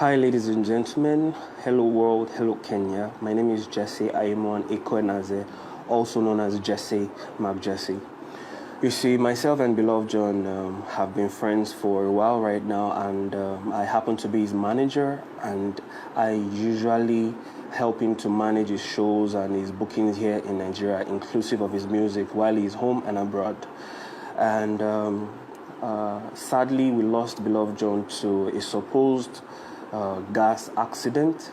Hi, ladies and gentlemen. Hello, world. Hello, Kenya. My name is Jesse Aimon Ekwenaze, also known as Jesse Jesse. You see, myself and Beloved John have been friends for a while right now, and I happen to be his manager, and I usually help him to manage his shows and his bookings here in Nigeria, inclusive of his music, while he's home and abroad. And sadly, we lost Beloved John to a supposed gas accident.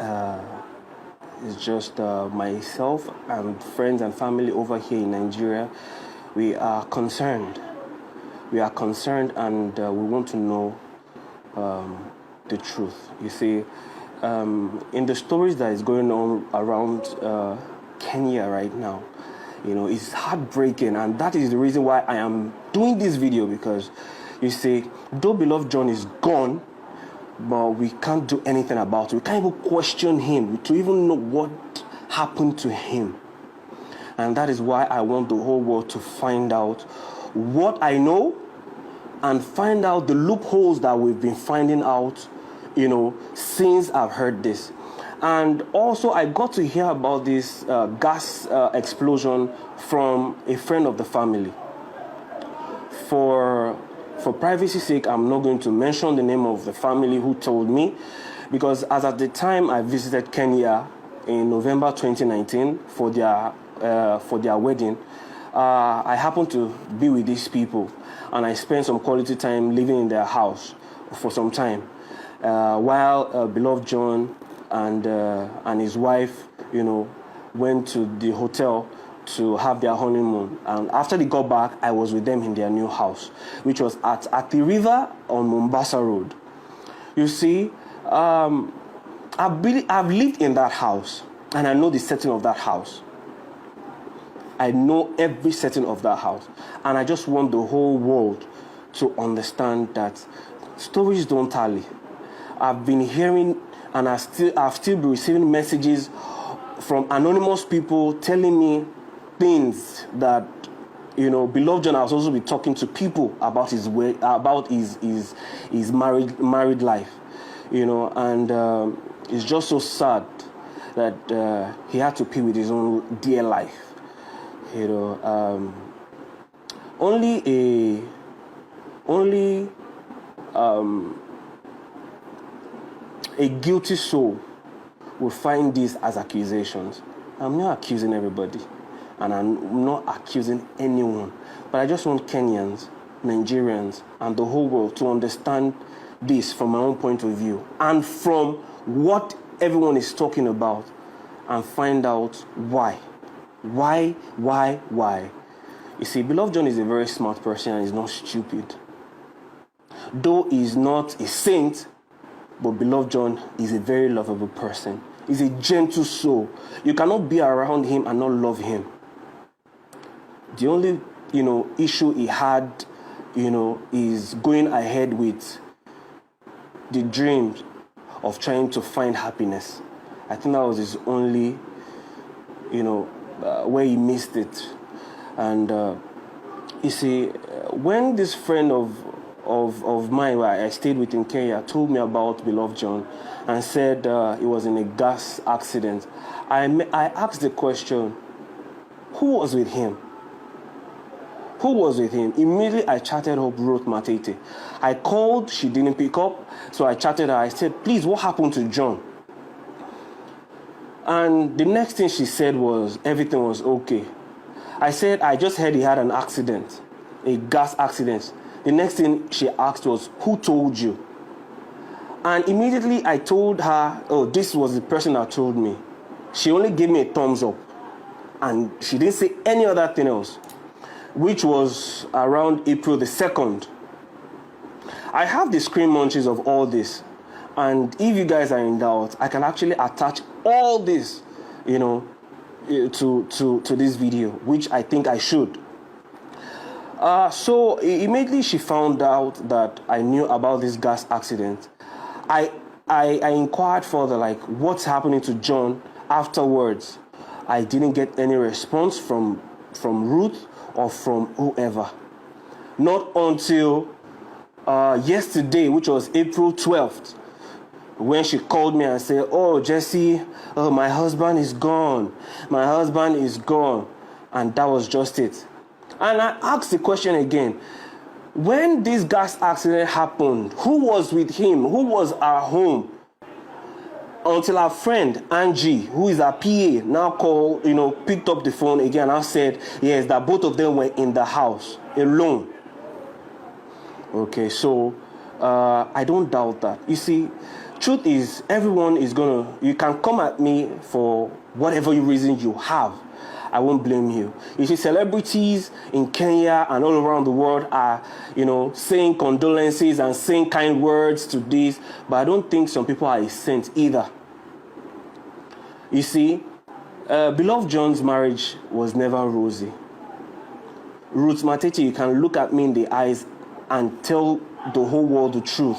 It's just myself and friends and family over here in Nigeria. We are concerned. We are concerned, and we want to know the truth. You see, in the stories that is going on around Kenya right now, you know, it's heartbreaking, and that is the reason why I am doing this video, because you see, though Beloved John is gone, but we can't do anything about it. We can't even question him to even know what happened to him. And that is why I want the whole world to find out what I know and find out the loopholes that we've been finding out, you know, since I've heard this. And also, I got to hear about this gas explosion from a friend of the family. For privacy's sake, I'm not going to mention the name of the family who told me, because as at the time I visited Kenya in November 2019 for their wedding, I happened to be with these people, and I spent some quality time living in their house for some time, while Beloved John and his wife, you know, went to the hotel to have their honeymoon. And after they got back, I was with them in their new house, which was at the river on Mombasa Road. You see, I've lived in that house, and I know the setting of that house. I know every setting of that house, and I just want the whole world to understand that stories don't tally. I've been hearing, and I've still been receiving messages from anonymous people telling me things that, you know, Beloved John has also been talking to people about his married life, you know, and it's just so sad that he had to pay with his own dear life, you know. Only a guilty soul will find these as accusations. I'm not accusing everybody, and I'm not accusing anyone, but I just want Kenyans, Nigerians, and the whole world to understand this from my own point of view and from what everyone is talking about, and find out why. You see, Beloved John is a very smart person, and he's not stupid. Though he's not a saint, but Beloved John is a very lovable person. He's a gentle soul. You cannot be around him and not love him. The only, you know, issue he had, you know, is going ahead with the dreams of trying to find happiness. I think that was his only, you know, where he missed it. And you see, when this friend of mine, where I stayed with in Kenya, told me about Beloved John and said he was in a gas accident, I asked the question, who was with him? Who was with him? Immediately I chatted up Ruth Matete. I called, she didn't pick up, so I chatted her. I said, please, what happened to John? And the next thing she said was, everything was okay. I said, I just heard he had an accident, a gas accident. The next thing she asked was, who told you? And immediately I told her, oh, this was the person that told me. She only gave me a thumbs up, and she didn't say any other thing else, which was around April the 2nd. I have the screen munchies of all this, and if you guys are in doubt, I can actually attach all this, you know, to this video, which I think I should. So immediately she found out that I knew about this gas accident. I inquired further, like, what's happening to John afterwards. I didn't get any response from Ruth or from whoever. Not until yesterday, which was April 12th, when she called me and said, "Oh, Jesse, my husband is gone. My husband is gone." And that was just it. And I asked the question again. When this gas accident happened, who was with him? Who was at home? Until our friend Angie, who is our PA, now picked up the phone again and said, yes, that both of them were in the house alone. Okay, so I don't doubt that. You see, truth is, everyone is you can come at me for whatever reason you have. I won't blame you. You see, celebrities in Kenya and all around the world are, saying condolences and saying kind words to this, but I don't think some people are a saint either. You see, Beloved John's marriage was never rosy. Ruth Matete, you can look at me in the eyes and tell the whole world the truth.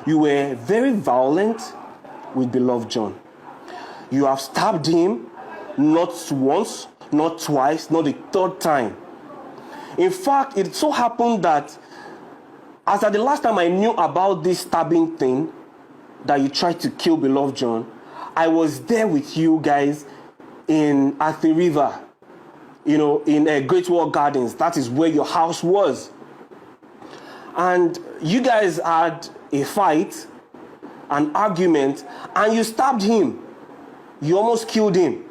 You were very violent with Beloved John. You have stabbed him not once, not twice, not the third time. In fact, it so happened that as at the last time I knew about this stabbing thing, that you tried to kill Beloved John, I was there with you guys at the river, in Great Wall Gardens. That is where your house was. And you guys had a fight, an argument, and you stabbed him. You almost killed him.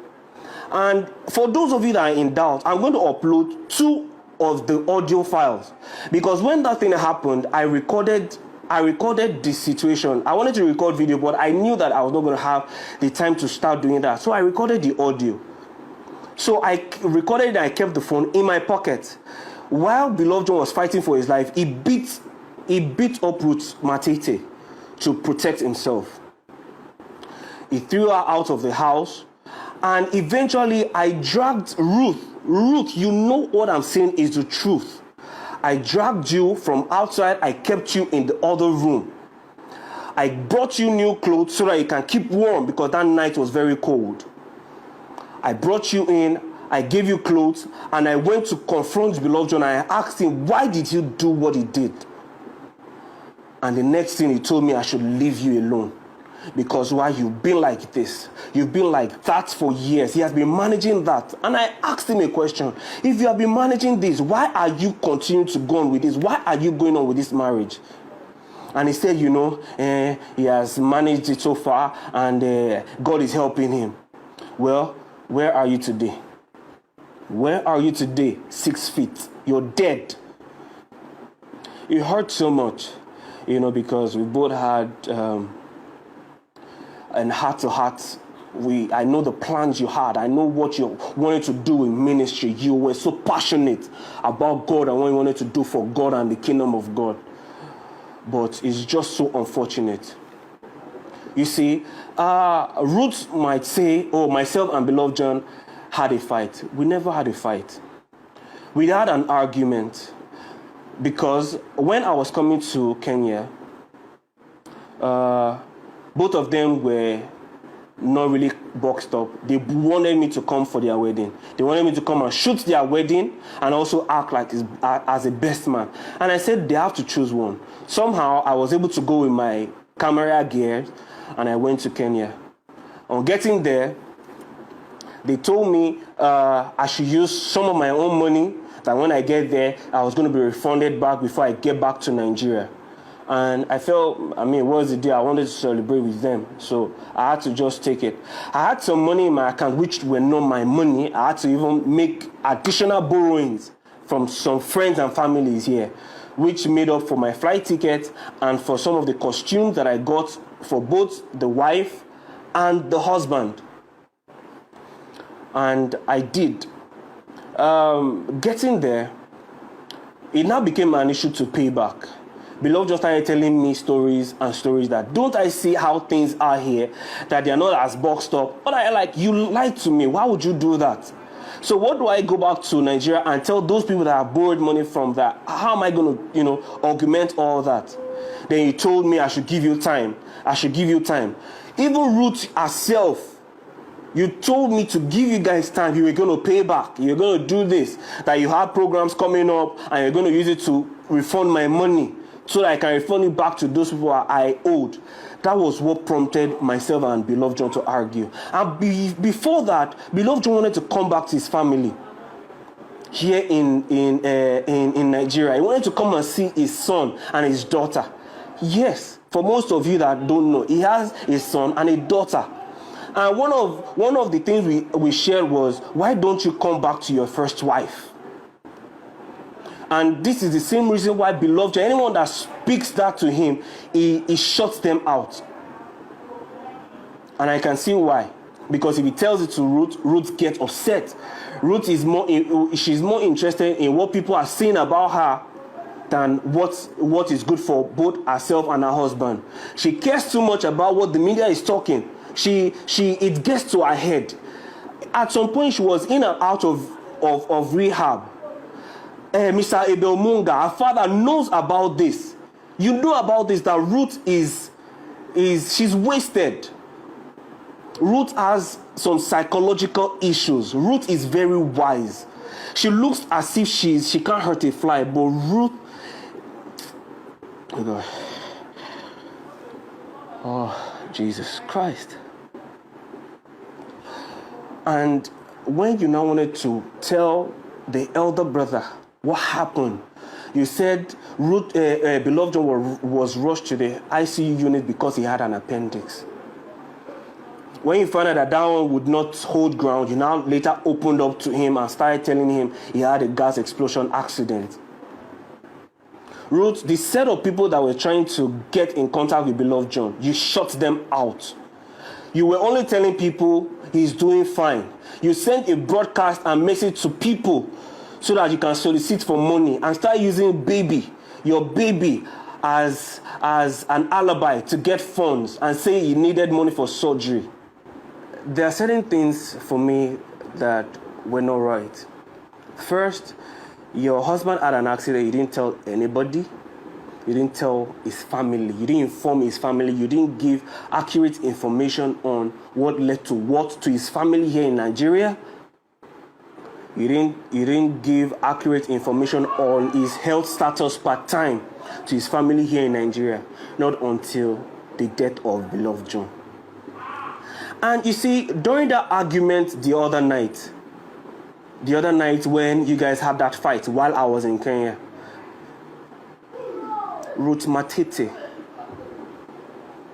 And for those of you that are in doubt, I'm going to upload 2 of the audio files. Because when that thing happened, I recorded the situation. I wanted to record video, but I knew that I was not going to have the time to start doing that. So I recorded the audio. So I recorded it and I kept the phone in my pocket. While Beloved John was fighting for his life, he beat up Ruth Matete to protect himself. He threw her out of the house. And eventually, I dragged Ruth. Ruth, you know what I'm saying is the truth. I dragged you from outside. I kept you in the other room. I brought you new clothes so that you can keep warm because that night was very cold. I brought you in. I gave you clothes. And I went to confront Beloved John. And I asked him, why did you do what he did? And the next thing he told me, I should leave you alone. Because why? You've been like this. You've been like that for years. He has been managing that. And I asked him a question. If you have been managing this, why are you continuing to go on with this? Why are you going on with this marriage? And he said, he has managed it so far and God is helping him. Well, where are you today? Where are you today? 6 feet. You're dead. It hurt so much, because we both had... and heart-to-heart, I know the plans you had. I know what you wanted to do in ministry. You were so passionate about God and what you wanted to do for God and the kingdom of God. But it's just so unfortunate. You see, Ruth might say, myself and Beloved John had a fight. We never had a fight. We had an argument because when I was coming to Kenya, both of them were not really boxed up. They wanted me to come for their wedding. They wanted me to come and shoot their wedding and also act like as a best man. And I said they have to choose one. Somehow I was able to go with my camera gear and I went to Kenya. On getting there, they told me I should use some of my own money, that when I get there, I was going to be refunded back before I get back to Nigeria. And I felt, it was the day I wanted to celebrate with them. So I had to just take it. I had some money in my account, which were not my money. I had to even make additional borrowings from some friends and families here, which made up for my flight ticket and for some of the costumes that I got for both the wife and the husband. And I did. Getting there, it now became an issue to pay back. Beloved just started telling me stories that don't I see how things are here, that they are not as boxed up. But I you lied to me. Why would you do that? So what do I go back to Nigeria and tell those people that have borrowed money from that? How am I going to, augment all that? Then you told me I should give you time. I should give you time. Even Ruth herself, you told me to give you guys time. You were going to pay back. You're going to do this. That you have programs coming up and you're going to use it to refund my money. so that I can refund it back to those people I owed. That was what prompted myself and Beloved John to argue. And before that, Beloved John wanted to come back to his family here in Nigeria. He wanted to come and see his son and his daughter. Yes, for most of you that don't know, he has a son and a daughter. And one of the things we shared was, why don't you come back to your first wife? And this is the same reason why Beloved John, anyone that speaks that to him, he shuts them out. And I can see why. Because if he tells it to Ruth, Ruth gets upset. Ruth is she's more interested in what people are saying about her than what is good for both herself and her husband. She cares too much about what the media is talking. It gets to her head. At some point, she was in and out of rehab. Mr. Abel Munga, her father, knows about this. You know about this, that Ruth she's wasted. Ruth has some psychological issues. Ruth is very wise. She looks as if she can't hurt a fly, but Ruth, oh God, oh Jesus Christ. And when you now wanted to tell the elder brother what happened, you said Beloved John was rushed to the ICU unit because he had an appendix. When you found out that one would not hold ground, you now later opened up to him and started telling him he had a gas explosion accident. Ruth, the set of people that were trying to get in contact with Beloved John, you shut them out. You were only telling people he's doing fine. You sent a broadcast and message to people so that you can solicit for money and start using your baby as an alibi to get funds and say you needed money for surgery. There are certain things for me that were not right. First, your husband had an accident. You didn't tell anybody. You didn't tell his family. You didn't inform his family. You didn't give accurate information on what led to what to his family here in Nigeria. You didn't give accurate information on his health status part-time to his family here in Nigeria. Not until the death of Beloved John. And you see, during that argument the other night when you guys had that fight while I was in Kenya, Ruth Matete,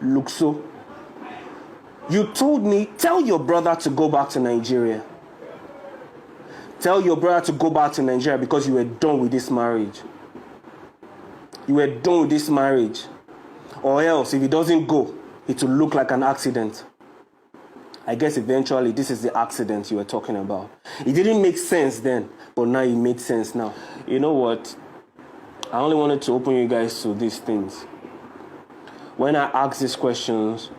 Luxo, you told me, tell your brother to go back to Nigeria. Tell your brother to go back to Nigeria because you were done with this marriage. You were done with this marriage. Or else, if he doesn't go, it will look like an accident. I guess eventually this is the accident you were talking about. It didn't make sense then, but now it made sense now. You know what? I only wanted to open you guys to these things. When I ask these questions,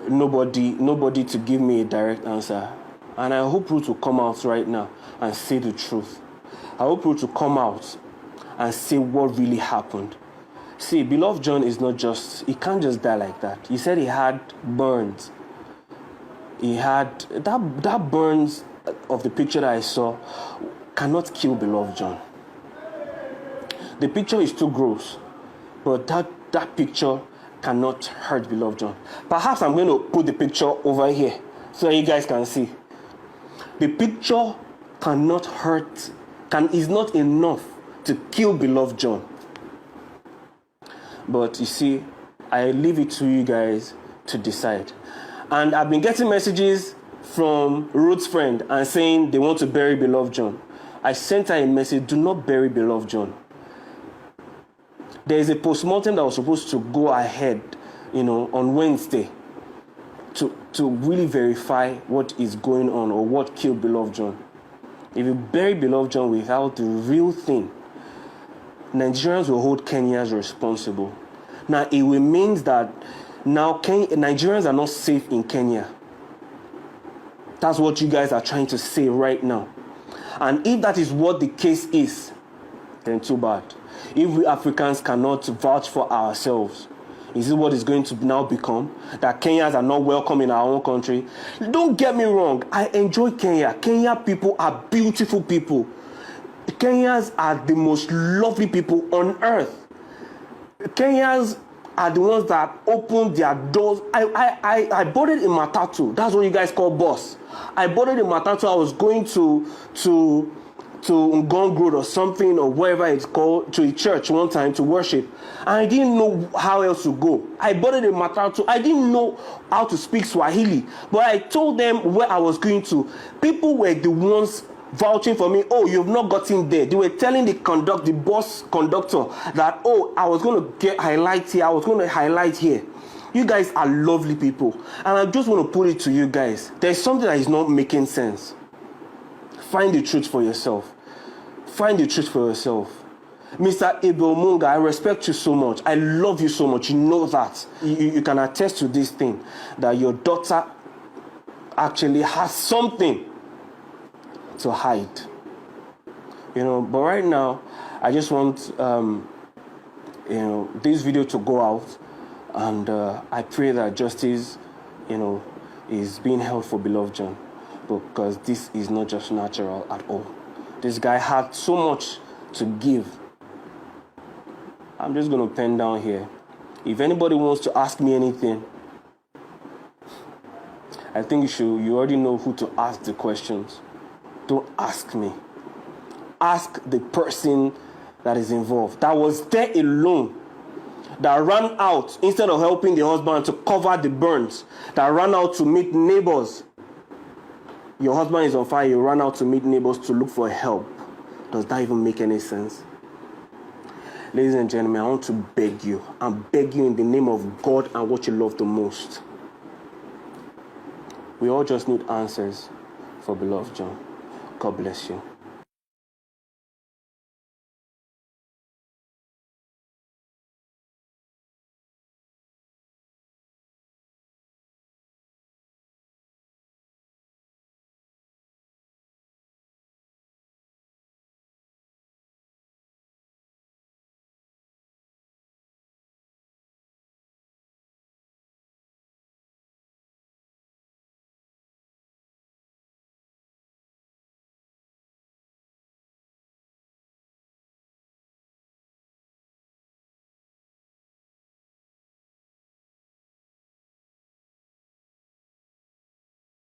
nobody to give me a direct answer. And I hope Ruth will come out right now and say the truth. I hope Ruth will come out and say what really happened. See, Beloved John is not just, he can't just die like that. He said he had burns. He had, that burns of the picture that I saw cannot kill Beloved John. The picture is too gross, but that picture cannot hurt Beloved John. Perhaps I'm going to put the picture over here so you guys can see. The picture cannot hurt, is not enough to kill Beloved John. But you see, I leave it to you guys to decide. And I've been getting messages from Ruth's friend and saying they want to bury Beloved John. I sent her a message, do not bury Beloved John. There is a postmortem that was supposed to go ahead, on Wednesday to really verify what is going on or what killed Beloved John. If you bury Beloved John without the real thing, Nigerians will hold Kenyans responsible. Now, it remains that now Nigerians are not safe in Kenya. That's what you guys are trying to say right now. And if that is what the case is, then too bad. If we Africans cannot vouch for ourselves, is it what is going to now become? That Kenyans are not welcome in our own country? Don't get me wrong, I enjoy Kenya. Kenya people are beautiful people. Kenyans are the most lovely people on earth. Kenyans are the ones that opened their doors. I bought it in Matatu. That's what you guys call boss. I bought it in Matatu. I was going to Ngong Road or something, or wherever it's called, to a church one time to worship. And I didn't know how else to go. I bought it in Matatu. I didn't know how to speak Swahili. But I told them where I was going to. People were the ones vouching for me. Oh, you've not gotten there. They were telling the bus conductor that, oh, I was going to get highlight here. I was going to highlight here. You guys are lovely people. And I just want to put it to you guys. There's something that is not making sense. Find the truth for yourself. Find the truth for yourself. Mr. Abel Munga, I respect you so much. I love you so much. You know that. You can attest to this thing, that your daughter actually has something to hide. But right now, I just want, this video to go out, and I pray that justice, is being held for beloved John, because this is not just natural at all. This guy had so much to give. I'm just going to pen down here. If anybody wants to ask me anything, I think you already know who to ask the questions. Don't ask me. Ask the person that is involved, that was there alone, that ran out instead of helping the husband to cover the burns, that ran out to meet neighbors. Your husband is on fire, you ran out to meet neighbors to look for help. Does that even make any sense? Ladies and gentlemen, I want to beg you. I beg you in the name of God and what you love the most. We all just need answers for beloved John. God bless you.